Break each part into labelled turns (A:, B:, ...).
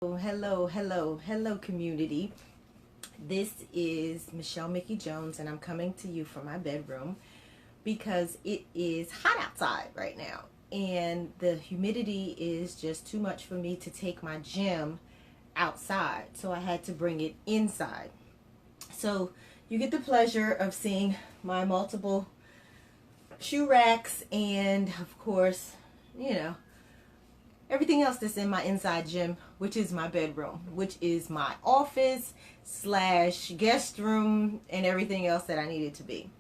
A: Hello, community. This is Michelle Mickey Jones, and I'm coming to you from my bedroom because it is hot outside right now, and the humidity is just too much for me to take my gym outside, so I had to bring it inside. So you get the pleasure of seeing my multiple shoe racks, and of course, you know, everything else that's in my inside gym, which is my bedroom, which is my office slash guest room, and everything else that I needed to be.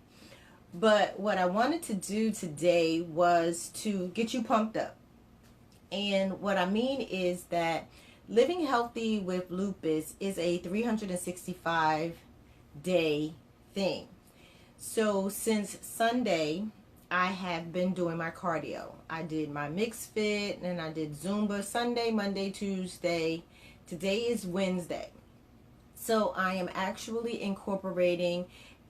A: But what I wanted to do today was to get you pumped up. And what I mean is that living healthy with lupus is a 365-day thing. So since Sunday, I have been doing my cardio. I did my mixed fit and I did Zumba Sunday, Monday, Tuesday. Today is Wednesday. So I am actually incorporating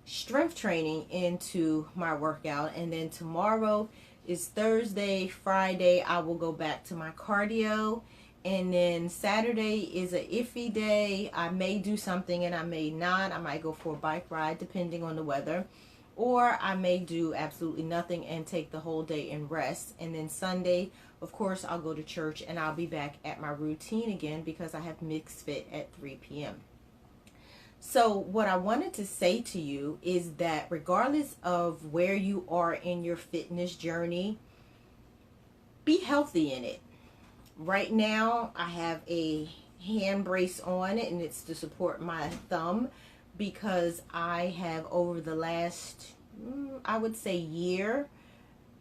A: strength training into my workout. And then tomorrow is Thursday. Friday, I will go back to my cardio. And then Saturday is a iffy day. I may do something and I may not. I might go for a bike ride depending on the weather. Or I may do absolutely nothing and take the whole day and rest. And then Sunday, of course, I'll go to church and I'll be back at my routine again because I have mixed fit at 3 p.m. So what I wanted to say to you is that regardless of where you are in your fitness journey, be healthy in it. Right now, I have a hand brace on and it's to support my thumb, because I have, over the last, I would say, year,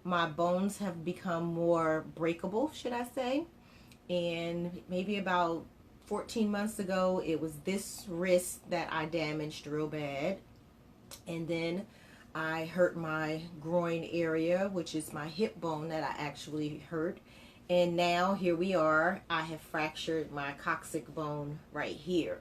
A: my bones have become more breakable, should I say. And maybe about 14 months ago, it was this wrist that I damaged real bad. And then I hurt my groin area, which is my hip bone that I actually hurt. And now here we are, I have fractured my coccyx bone right here.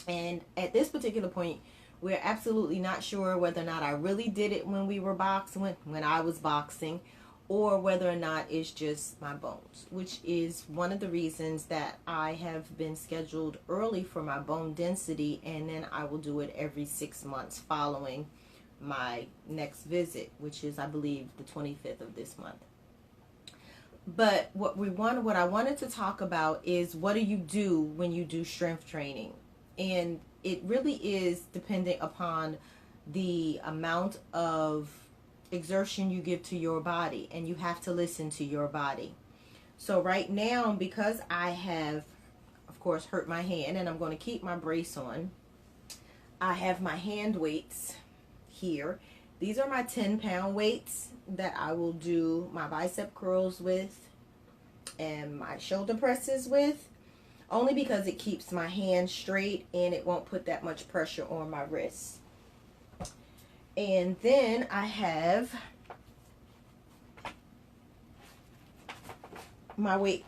A: And at this particular point, we're absolutely not sure whether or not I really did it when we were boxing, when I was boxing, or whether or not it's just my bones, which is one of the reasons that I have been scheduled early for my bone density, and then I will do it every 6 months following my next visit, which is, I believe, the 25th of this month. But what I wanted to talk about is, what do you do when you do strength training? And it really is dependent upon the amount of exertion you give to your body, and you have to listen to your body. So right now, because I have, of course, hurt my hand and I'm going to keep my brace on, I have my hand weights here. These are my 10-pound weights that I will do my bicep curls with and my shoulder presses with, only because it keeps my hand straight and it won't put that much pressure on my wrists. And then I have my weight.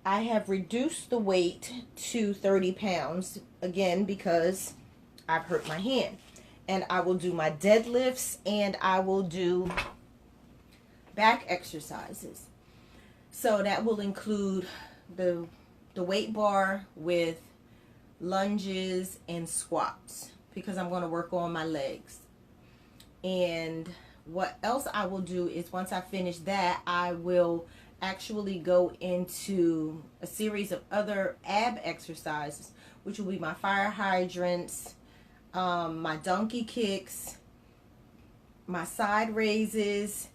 A: I have reduced the weight to 30 pounds, again, because I've hurt my hand. And I will do my deadlifts and I will do back exercises. So that will include the weight bar with lunges and squats, because I'm going to work on my legs. And what else I will do is, once I finish that, I will actually go into a series of other ab exercises, which will be my fire hydrants, my donkey kicks, my side raises,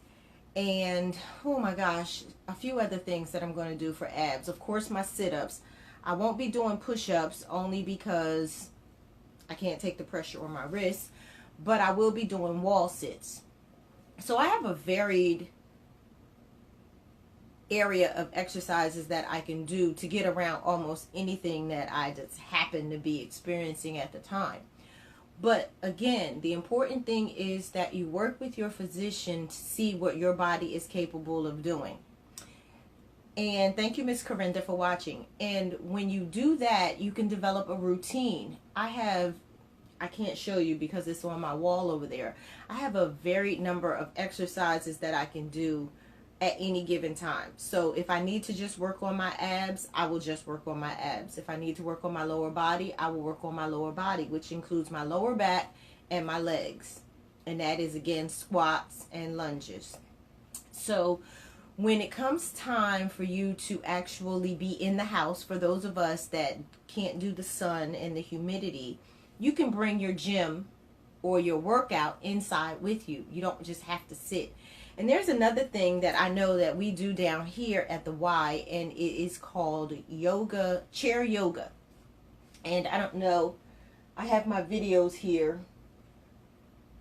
A: and oh my gosh, a few other things that I'm going to do for abs. Of course, my sit-ups. I won't be doing push-ups only because I can't take the pressure on my wrists, but I will be doing wall sits. So I have a varied area of exercises that I can do to get around almost anything that I just happen to be experiencing at the time. But again, the important thing is that you work with your physician to see what your body is capable of doing. And thank you, Miss Corinda, for watching. And when you do that, you can develop a routine. I can't show you because it's on my wall over there. I have a varied number of exercises that I can do at any given time. So if I need to just work on my abs, I will just work on my abs. If I need to work on my lower body, I will work on my lower body, which includes my lower back and my legs. And that is, again, squats and lunges. So when it comes time for you to actually be in the house, for those of us that can't do the sun and the humidity, you can bring your gym or your workout inside with you. You don't just have to sit. And there's another thing that I know that we do down here at the Y, and it is called yoga, chair yoga. And I don't know, I have my videos here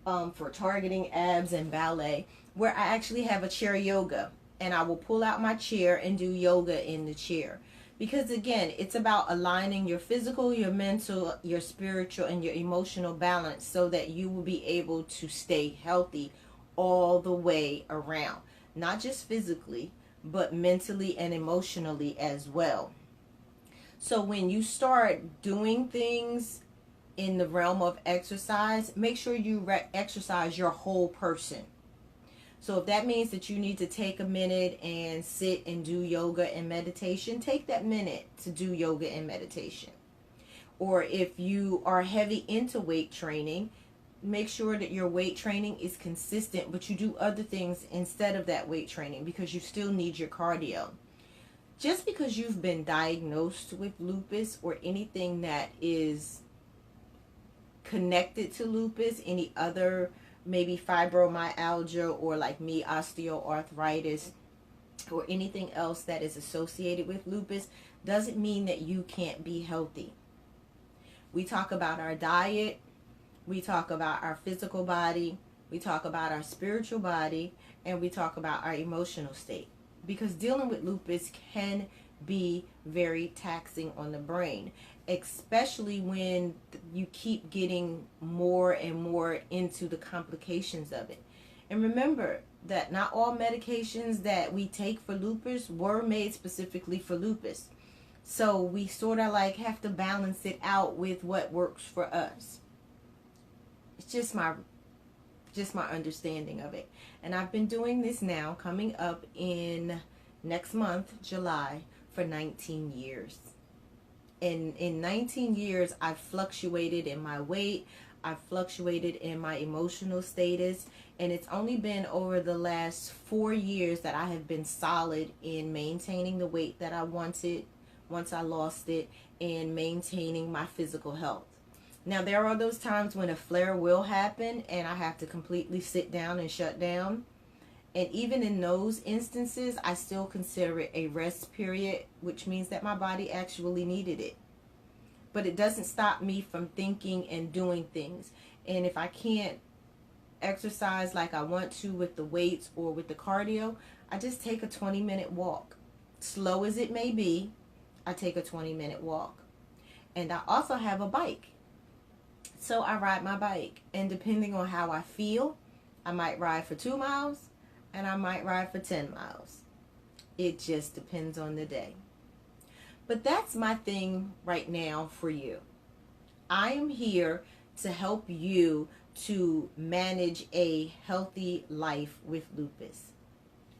A: for targeting abs and ballet, where I actually have a chair yoga, and I will pull out my chair and do yoga in the chair. Because again, it's about aligning your physical, your mental, your spiritual, and your emotional balance so that you will be able to stay healthy all the way around. Not just physically, but mentally and emotionally as well. So when you start doing things in the realm of exercise, make sure you exercise your whole person. So if that means that you need to take a minute and sit and do yoga and meditation, take that minute to do yoga and meditation. Or if you are heavy into weight training, make sure that your weight training is consistent, but you do other things instead of that weight training, because you still need your cardio. Just because you've been diagnosed with lupus or anything that is connected to lupus, any other maybe fibromyalgia, or like me, osteoarthritis, or anything else that is associated with lupus, doesn't mean that you can't be healthy. We talk about our diet, we talk about our physical body, we talk about our spiritual body, and we talk about our emotional state. Because dealing with lupus can be very taxing on the brain, especially when you keep getting more and more into the complications of it. And remember that not all medications that we take for lupus were made specifically for lupus. So we sort of like have to balance it out with what works for us. It's just my understanding of it. And I've been doing this now, coming up in next month, July, for 19 years. And in 19 years, I've fluctuated in my weight, I've fluctuated in my emotional status, and it's only been over the last 4 years that I have been solid in maintaining the weight that I wanted once I lost it, and maintaining my physical health. Now, there are those times when a flare will happen and I have to completely sit down and shut down. And even in those instances, I still consider it a rest period, which means that my body actually needed it. But it doesn't stop me from thinking and doing things. And if I can't exercise like I want to with the weights or with the cardio, I just take a 20-minute walk. Slow as it may be, I take a 20-minute walk. And I also have a bike. So I ride my bike, and depending on how I feel, I might ride for 2 miles and I might ride for 10 miles. It just depends on the day. But that's my thing right now for you. I am here to help you to manage a healthy life with lupus.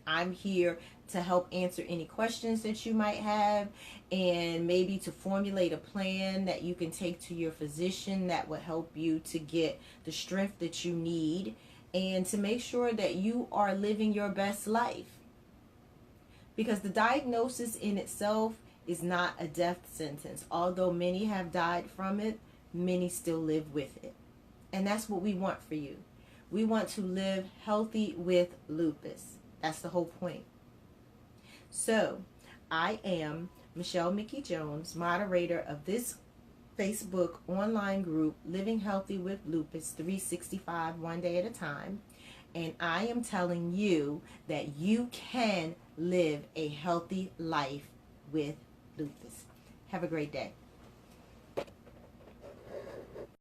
A: I'm here to help answer any questions that you might have, and maybe to formulate a plan that you can take to your physician that will help you to get the strength that you need, and to make sure that you are living your best life. Because the diagnosis in itself is not a death sentence. Although many have died from it, many still live with it. And that's what we want for you. We want to live healthy with lupus. That's the whole point. So, I am Michelle Mickey Jones, moderator of this Facebook online group, Living Healthy with Lupus 365 One Day at a Time. And I am telling you that you can live a healthy life with lupus. Have a great day.